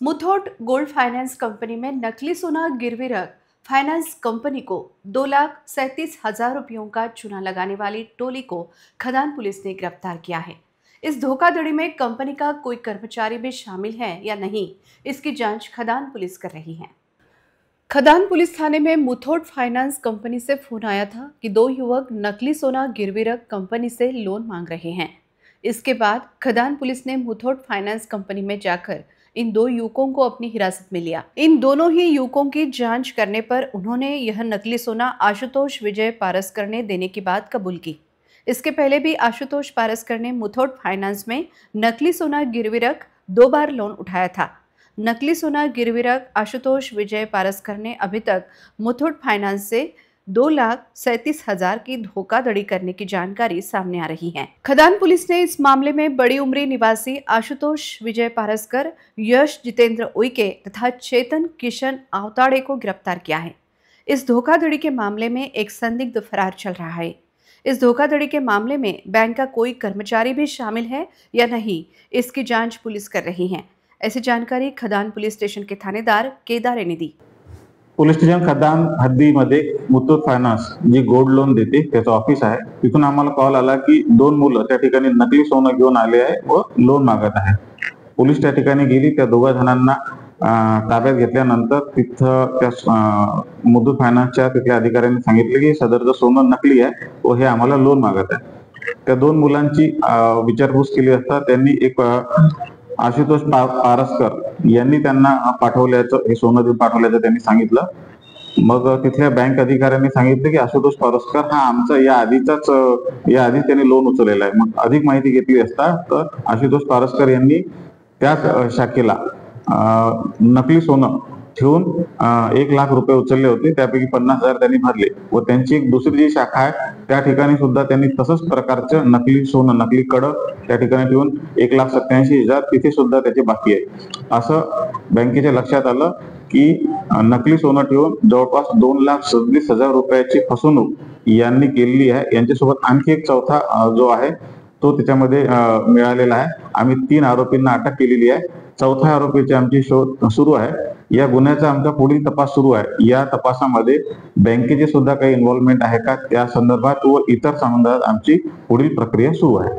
Muthoot gold finance company में नकली सोना गिरवी रख फाइनेंस कंपनी को 2,37,000 रुपयों का चूना लगाने वाली टोली को खदान पुलिस ने गिरफ्तार किया है। इस धोखाधड़ी में कंपनी का कोई कर्मचारी भी शामिल है या नहीं, इसकी जांच खदान पुलिस कर रही है। खदान पुलिस थाने में मुथूट फाइनेंस कंपनी से फोन आया था कि दो युवक नकली सोना गिरवी रख कंपनी से लोन मांग रहे हैं। इसके बाद खदान पुलिस ने मुथूट फाइनेंस कंपनी में जाकर इन दो युवकों को अपनी हिरासत में लिया। इन दोनों ही युवकों की जांच करने पर उन्होंने यह नकली सोना आशुतोष विजय पारसकर ने देने की बात कबूल की। इसके पहले भी आशुतोष पारसकर ने मुथूट फाइनेंस में नकली सोना गिरवी रख 2 बार लोन उठाया था। नकली सोना गिरवी रख आशुतोष विजय पारसकर ने अभी तक मुथूट फाइनेंस से 2,37,000 की धोखाधड़ी करने की जानकारी सामने आ रही है। खदान पुलिस ने इस मामले में बड़ी उमरी निवासी आशुतोष विजय पारसकर, यश जितेंद्र उइके तथा चेतन किशन आवताड़े को गिरफ्तार किया है। इस धोखाधड़ी के मामले में एक संदिग्ध फरार चल रहा है। इस धोखाधड़ी के मामले में बैंक का कोई कर्मचारी भी शामिल है या नहीं, इसकी जांच पुलिस कर रही है। ऐसी जानकारी खदान पुलिस स्टेशन के थानेदार केदारे ने दी। पोलीस स्टेशन खदान हद्दीमध्ये मुथूट फायनान्स जी गोल्ड लोन देते त्याचं ऑफिस आहे। तिथून आम्हाला कॉल आला की दोन मुलं त्या ठिकाणी नकली सोनं घेऊन आले आहे व लोन मागत आहे। पोलीस त्या ठिकाणी गेली, त्या दोघा जणांना ताब्यात घेतल्यानंतर तिथं त्या मुथूट फायनान्सच्या तिथल्या अधिकाऱ्यांनी सांगितले की सदरचं सोनं नकली आहे व हे आम्हाला लोन मागत आहे। त्या दोन मुलांची विचारपूस केली असता त्यांनी एक आशुतोष पारसकर यांनी त्यांना पाठवल्याचं, हे सोनं देऊन पाठवल्याचं त्यांनी सांगितलं। मग तिथल्या बँक अधिकाऱ्यांनी सांगितलं की आशुतोष पारसकर हा आमचा या आधीच त्यांनी लोन उचललेला आहे। मग अधिक माहिती घेतली असता तर आशुतोष पारसकर यांनी त्याच शाखेला नकली सोनं ठेवून 1 लाख रुपये उचलले होते। त्यापैकी 50,000 त्यांनी भरले व त्यांची एक दुसरी जी शाखा आहे त्या ठिकाणी सुद्धा त्यांनी तसंच प्रकारचं नकली सोनं, नकली कडं त्या ठिकाणी ठेवून 1,87,000 तिथे सुद्धा त्याचे बाकी आहे। असं बँकेच्या लक्षात आलं की नकली सोनं ठेवून जवळपास 2,26,000 रुपयाची फसवणूक यांनी केलेली आहे। यांच्यासोबत आणखी एक चौथा जो आहे तो त्याच्यामध्ये मिळालेला आहे। आम्ही 3 आरोपींना अटक केलेली आहे। चौथ्या आरोपीचे आमची शोध सुरू आहे। या गुन्ह्याचा आमचा पुढील तपास सुरू आहे। या तपासामध्ये बँकेचे सुद्धा काही इन्व्हॉल्वमेंट आहे का त्या संदर्भात व इतर संदर्भात आमची पुढील प्रक्रिया सुरू आहे।